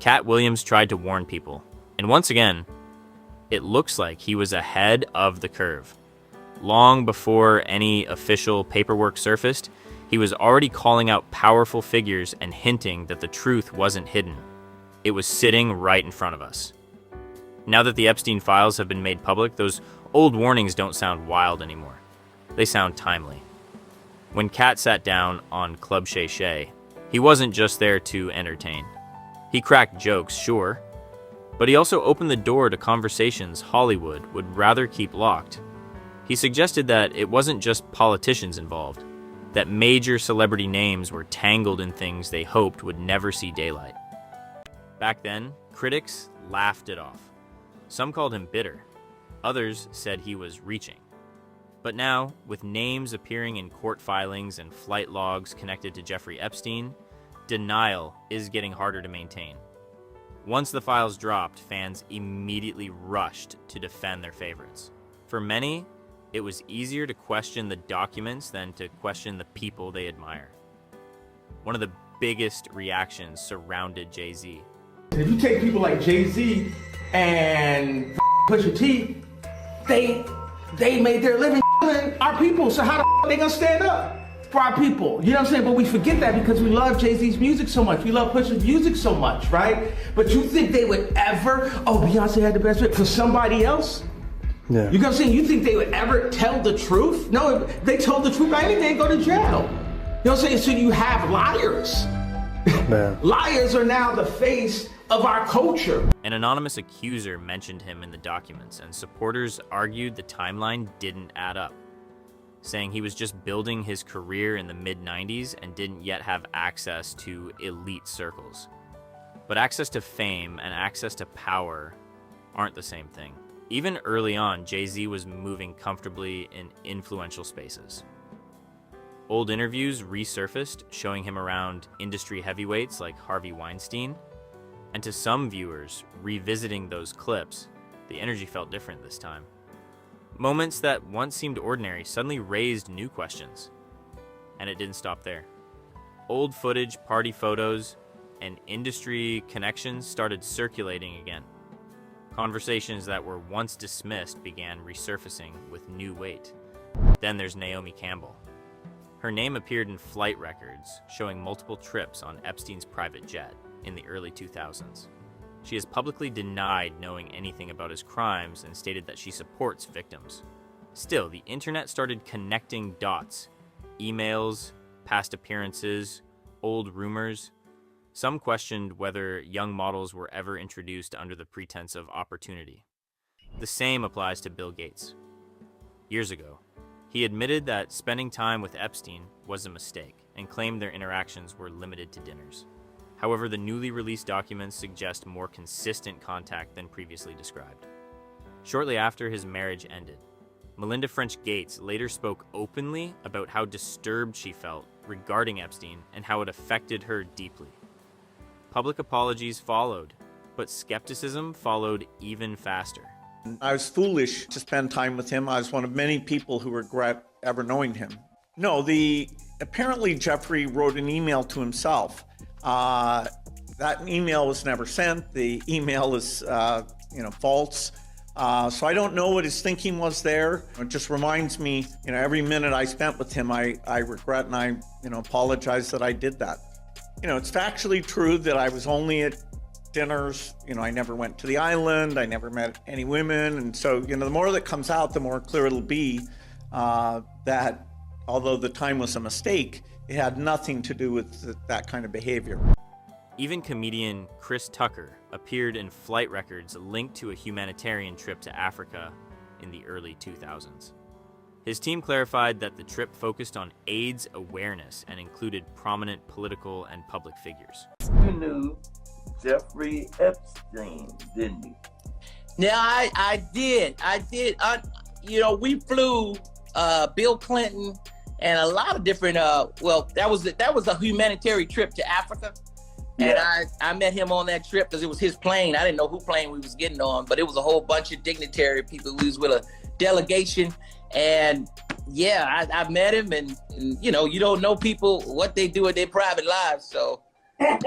Katt Williams tried to warn people, and once again, it looks like he was ahead of the curve. Long before any official paperwork surfaced, he was already calling out powerful figures and hinting that the truth wasn't hidden. It was sitting right in front of us. Now that the Epstein files have been made public, those old warnings don't sound wild anymore. They sound timely. When Katt sat down on Club Shay Shay, he wasn't just there to entertain. He cracked jokes, sure, but he also opened the door to conversations Hollywood would rather keep locked. He suggested that it wasn't just politicians involved, that major celebrity names were tangled in things they hoped would never see daylight. Back then, critics laughed it off. Some called him bitter. Others said he was reaching. But now, with names appearing in court filings and flight logs connected to Jeffrey Epstein, denial is getting harder to maintain. Once the files dropped, fans immediately rushed to defend their favorites. For many, it was easier to question the documents than to question the people they admire. One of the biggest reactions surrounded Jay-Z. If you take people like Jay-Z and Pusha T, they made their living our people, so how the they gonna stand up for our people? You know what I'm saying? But we forget that because we love Jay-Z's music so much. We love Pusha's music so much, right? But you think they would ever, Beyonce had the best fit for somebody else? Yeah. You know what I'm saying? You think they would ever tell the truth? No, if they told the truth, I think they'd go to jail. You know what I'm saying? So you have liars. Man. Liars are now the face of our culture. An anonymous accuser mentioned him in the documents, and supporters argued the timeline didn't add up, saying he was just building his career in the mid-90s and didn't yet have access to elite circles. But access to fame and access to power aren't the same thing. Even early on, Jay-Z was moving comfortably in influential spaces. Old interviews resurfaced, showing him around industry heavyweights like Harvey Weinstein. And to some viewers, revisiting those clips, the energy felt different this time. Moments that once seemed ordinary suddenly raised new questions. And it didn't stop there. Old footage, party photos, and industry connections started circulating again. Conversations that were once dismissed began resurfacing with new weight. Then there's Naomi Campbell. Her name appeared in flight records, showing multiple trips on Epstein's private jet in the early 2000s. She has publicly denied knowing anything about his crimes and stated that she supports victims. Still, the internet started connecting dots. Emails, past appearances, old rumors. Some questioned whether young models were ever introduced under the pretense of opportunity. The same applies to Bill Gates. Years ago, he admitted that spending time with Epstein was a mistake and claimed their interactions were limited to dinners. However, the newly released documents suggest more consistent contact than previously described. Shortly after his marriage ended, Melinda French Gates later spoke openly about how disturbed she felt regarding Epstein and how it affected her deeply. Public apologies followed, but skepticism followed even faster. I was foolish to spend time with him. I was one of many people who regret ever knowing him. No, apparently Jeffrey wrote an email to himself. That email was never sent. The email is, false. So I don't know what his thinking was there. It just reminds me, every minute I spent with him, I regret and I, apologize that I did that. It's factually true that I was only at dinners. I never went to the island. I never met any women. And so, the more that comes out, the more clear it'll be that although the time was a mistake, it had nothing to do with that kind of behavior. Even comedian Chris Tucker appeared in flight records linked to a humanitarian trip to Africa in the early 2000s. His team clarified that the trip focused on AIDS awareness and included prominent political and public figures. You knew Jeffrey Epstein, didn't you? Yeah, I did. We flew Bill Clinton and a lot of different, that was a humanitarian trip to Africa. And I met him on that trip because it was his plane. I didn't know who plane we was getting on, but it was a whole bunch of dignitary people. We was with a delegation. And yeah, I met him and you don't know people, what they do in their private lives. So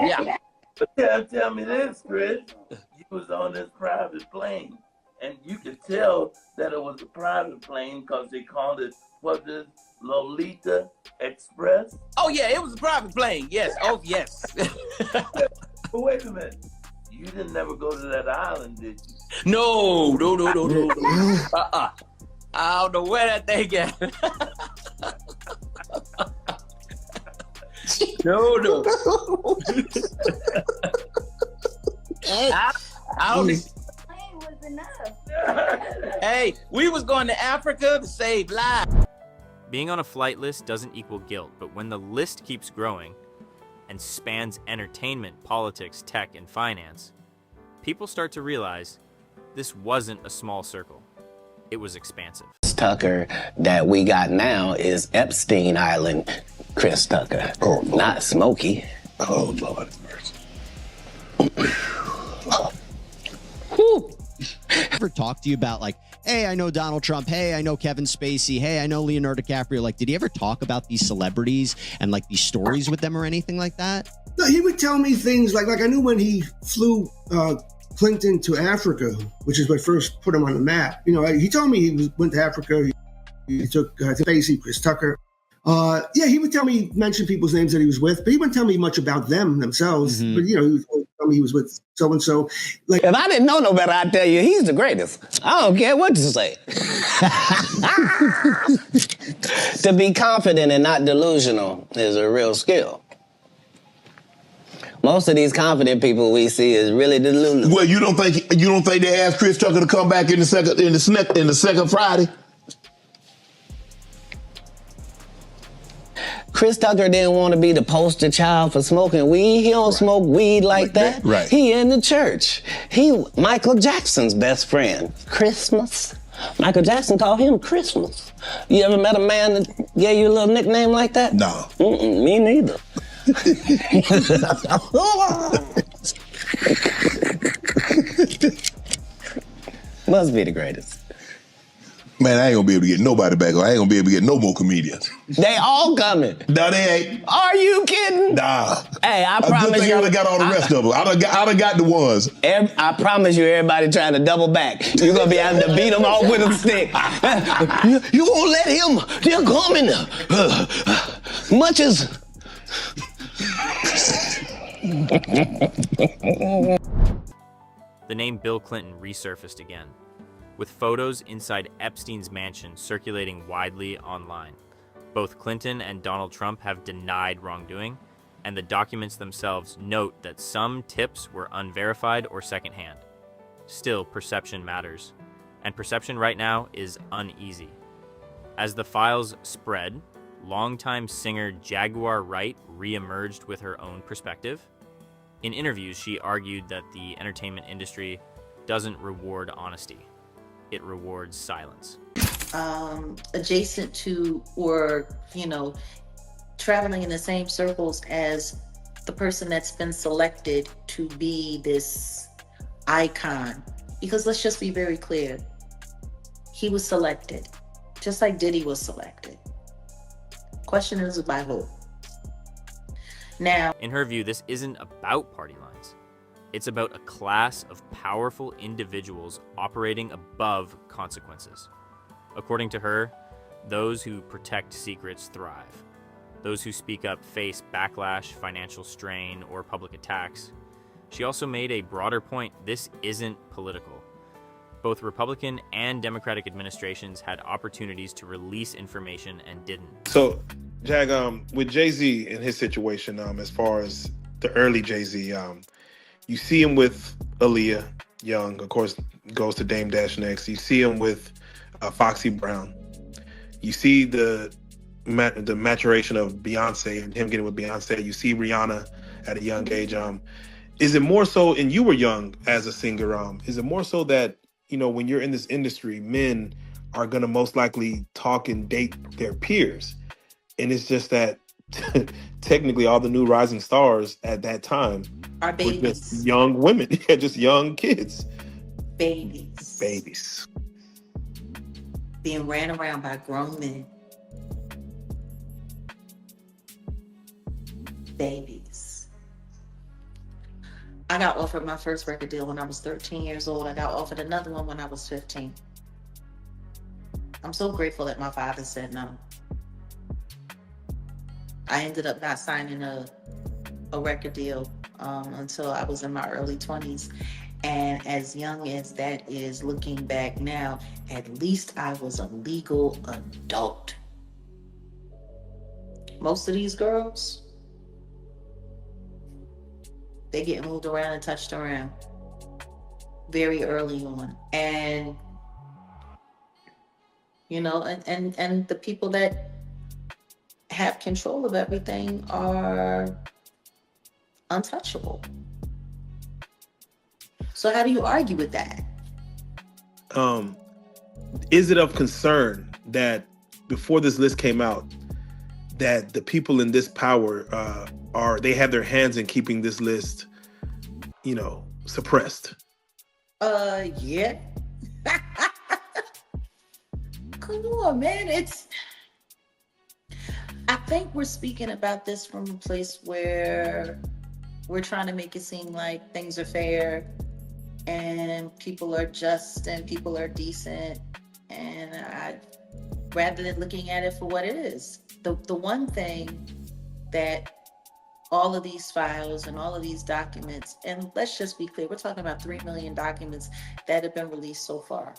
yeah. But tell me this, Chris. You was on this private plane, and you could tell that it was a private plane because they called it, what is Lolita Express? Oh yeah, it was a private plane. Yes. Oh yes. But wait a minute. You didn't never go to that island, did you? No. I don't know where that thing at. No. I don't think. Plane was enough. Hey, we was going to Africa to save lives. Being on a flight list doesn't equal guilt, but when the list keeps growing and spans entertainment, politics, tech, and finance, people start to realize this wasn't a small circle. It was expansive. Tucker that we got now is Epstein Island Chris Tucker, not Smokey. Oh, Lord have mercy. Ever talk to you about like, hey, I know Donald Trump. Hey, I know Kevin Spacey. Hey, I know Leonardo DiCaprio. Like, did he ever talk about these celebrities and like these stories with them or anything like that? No, he would tell me things like I knew when he flew Clinton to Africa, which is what first put him on the map. You know, he told me he went to Africa. He took Spacey, Chris Tucker. Yeah, he would mention people's names that he was with, but he wouldn't tell me much about them themselves. Mm-hmm. But you know, he would tell me he was with so and so. Like, if I didn't know no better, I'd tell you he's the greatest. I don't care what you say. To be confident and not delusional is a real skill. Most of these confident people we see is really delusional. Well, you don't think they asked Chris Tucker to come back in the second Friday? Chris Tucker didn't want to be the poster child for smoking weed. He don't smoke weed like that. Right. He in the church. He Michael Jackson's best friend. Christmas. Michael Jackson called him Christmas. You ever met a man that gave you a little nickname like that? No. Me neither. Must be the greatest. Man, I ain't gonna be able to get nobody back. I ain't gonna be able to get no more comedians. They all coming. No, they ain't. Are you kidding? Nah. Hey, I promise you. I done got all the rest of them. I done got the ones. I promise you, everybody trying to double back. You're gonna be having to beat them off with a stick. You won't let him. They're coming. Much as. The name Bill Clinton resurfaced again, with photos inside Epstein's mansion circulating widely online. Both Clinton and Donald Trump have denied wrongdoing, and the documents themselves note that some tips were unverified or secondhand. Still, perception matters, and perception right now is uneasy. As the files spread, longtime singer Jaguar Wright re-emerged with her own perspective. In interviews, she argued that the entertainment industry doesn't reward honesty. It rewards silence. Adjacent to, or, traveling in the same circles as the person that's been selected to be this icon. Because let's just be very clear. He was selected, just like Diddy was selected. Question is by who? Now, in her view, this isn't about party lines. It's about a class of powerful individuals operating above consequences. According to her, those who protect secrets thrive. Those who speak up face backlash, financial strain, or public attacks. She also made a broader point: this isn't political. Both Republican and Democratic administrations had opportunities to release information and didn't. So, Jag, with Jay-Z and his situation, as far as the early Jay-Z, you see him with Aaliyah Young, of course, goes to Dame Dash next. You see him with Foxy Brown. You see the maturation of Beyonce and him getting with Beyonce. You see Rihanna at a young age. Is it more so, and you were young as a singer, is it more so that, when you're in this industry, men are going to most likely talk and date their peers? And it's just that technically all the new rising stars at that time are babies. Were just young women, just young kids. Babies. Being ran around by grown men. Babies. I got offered my first record deal when I was 13 years old. I got offered another one when I was 15. I'm so grateful that my father said no. I ended up not signing a record deal until I was in my early 20s. And as young as that is, looking back now, at least I was a legal adult. Most of these girls, they get moved around and touched around very early on. And, you know, and the people that have control of everything are untouchable. So how do you argue with that? Is it of concern that before this list came out, that the people in this power they have their hands in keeping this list, you know, suppressed? Yeah. Come on, man. I think we're speaking about this from a place where we're trying to make it seem like things are fair and people are just and people are decent. And rather than looking at it for what it is, the one thing that all of these files and all of these documents, and let's just be clear, we're talking about 3 million documents that have been released so far.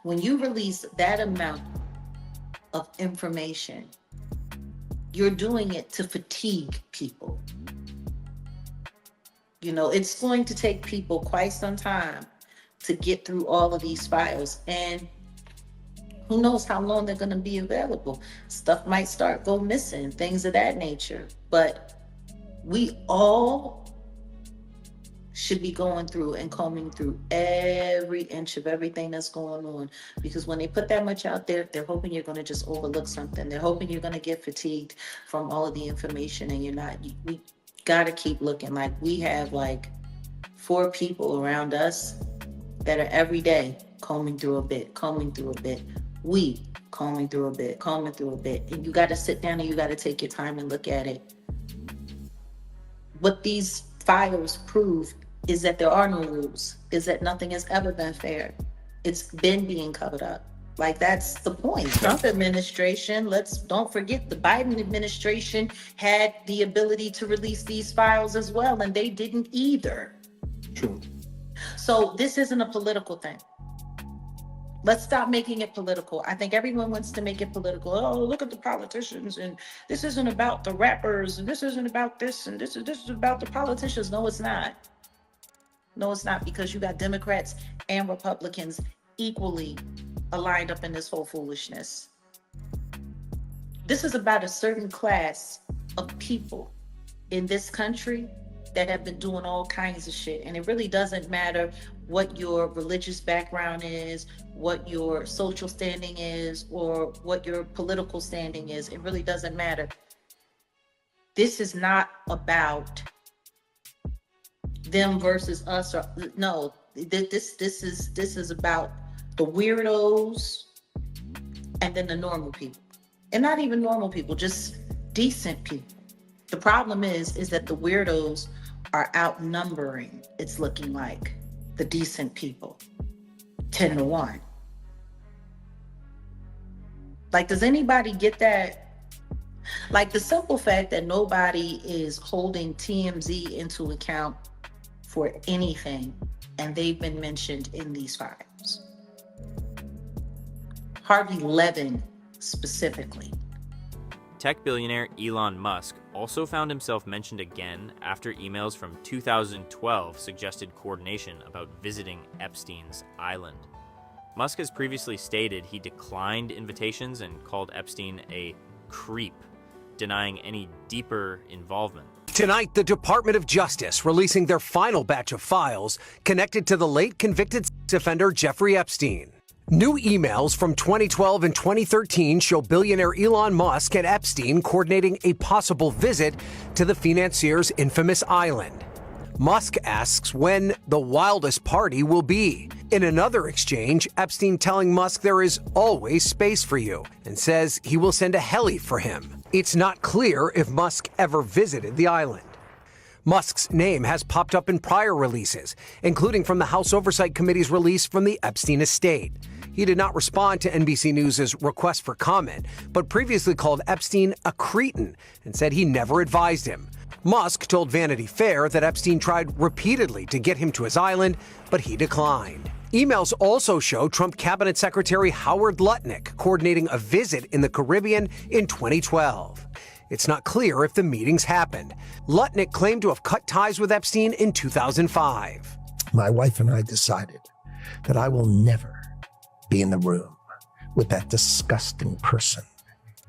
When you release that amount of information, you're doing it to fatigue people. You know, it's going to take people quite some time to get through all of these files, and who knows how long they're going to be available. Stuff might start go missing, things of that nature. But we all should be going through and combing through every inch of everything that's going on, because when they put that much out there, they're hoping you're going to just overlook something. They're hoping you're going to get fatigued from all of the information, and you're not. We got to keep looking. Like, we have like 4 people around us that are every day combing through a bit. We combing through a bit. And you got to sit down and you got to take your time and look at it. What these files prove is that there are no rules, is that nothing has ever been fair. It's been being covered up. Like, that's the point. Trump administration, don't forget, the Biden administration had the ability to release these files as well, and they didn't either. True. So this isn't a political thing. Let's stop making it political. I think everyone wants to make it political. Oh, look at the politicians, and this isn't about the rappers, and this isn't about this, and this is about the politicians. No, it's not. No, it's not, because you got Democrats and Republicans equally aligned up in this whole foolishness. This is about a certain class of people in this country that have been doing all kinds of shit. And it really doesn't matter what your religious background is, what your social standing is, or what your political standing is. It really doesn't matter. This is not about them versus us, or no. This is about the weirdos and then the normal people. And not even normal people, just decent people. The problem is that the weirdos are outnumbering, it's looking like, the decent people, 10-1. Like, does anybody get that? Like, the simple fact that nobody is holding TMZ into account for anything, and they've been mentioned in these files. Harvey Levin specifically. Tech billionaire Elon Musk also found himself mentioned again after emails from 2012 suggested coordination about visiting Epstein's island. Musk has previously stated he declined invitations and called Epstein a creep, denying any deeper involvement. Tonight, the Department of Justice releasing their final batch of files connected to the late convicted sex offender Jeffrey Epstein. New emails from 2012 and 2013 show billionaire Elon Musk and Epstein coordinating a possible visit to the financier's infamous island. Musk asks when the wildest party will be. In another exchange, Epstein telling Musk there is always space for you and says he will send a heli for him. It's not clear if Musk ever visited the island. Musk's name has popped up in prior releases, including from the House Oversight Committee's release from the Epstein estate. He did not respond to NBC News' request for comment, but previously called Epstein a cretin and said he never advised him. Musk told Vanity Fair that Epstein tried repeatedly to get him to his island, but he declined. Emails also show Trump Cabinet Secretary Howard Lutnick coordinating a visit in the Caribbean in 2012. It's not clear if the meetings happened. Lutnick claimed to have cut ties with Epstein in 2005. My wife and I decided that I will never be in the room with that disgusting person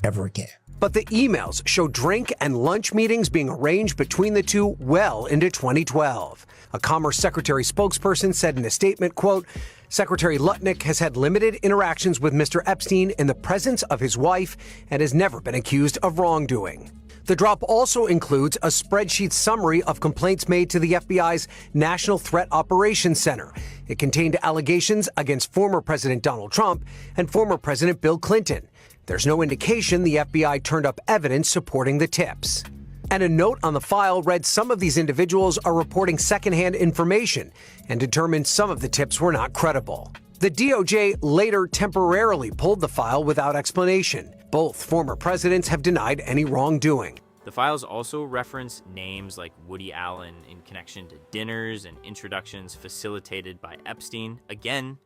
ever again. But the emails show drink and lunch meetings being arranged between the two well into 2012. A Commerce Secretary spokesperson said in a statement, quote, Secretary Lutnick has had limited interactions with Mr. Epstein in the presence of his wife and has never been accused of wrongdoing. The drop also includes a spreadsheet summary of complaints made to the FBI's National Threat Operations Center. It contained allegations against former President Donald Trump and former President Bill Clinton. There's no indication the FBI turned up evidence supporting the tips. And a note on the file read some of these individuals are reporting secondhand information and determined some of the tips were not credible. The DOJ later temporarily pulled the file without explanation. Both former presidents have denied any wrongdoing. The files also reference names like Woody Allen in connection to dinners and introductions facilitated by Epstein. Again,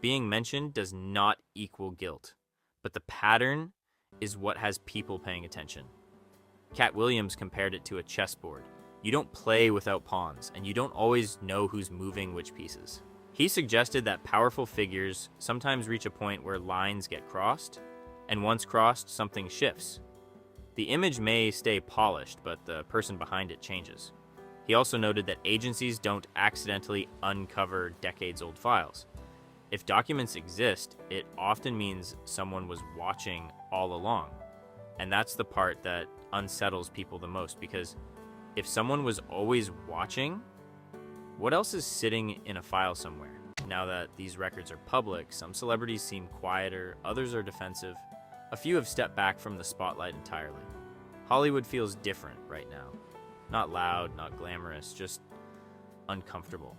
being mentioned does not equal guilt, but the pattern is what has people paying attention. Katt Williams compared it to a chessboard. You don't play without pawns, and you don't always know who's moving which pieces. He suggested that powerful figures sometimes reach a point where lines get crossed, and once crossed, something shifts. The image may stay polished, but the person behind it changes. He also noted that agencies don't accidentally uncover decades-old files. If documents exist, it often means someone was watching all along. And that's the part that unsettles people the most, because if someone was always watching, what else is sitting in a file somewhere? Now that these records are public, some celebrities seem quieter, others are defensive. A few have stepped back from the spotlight entirely. Hollywood feels different right now. Not loud, not glamorous, just uncomfortable.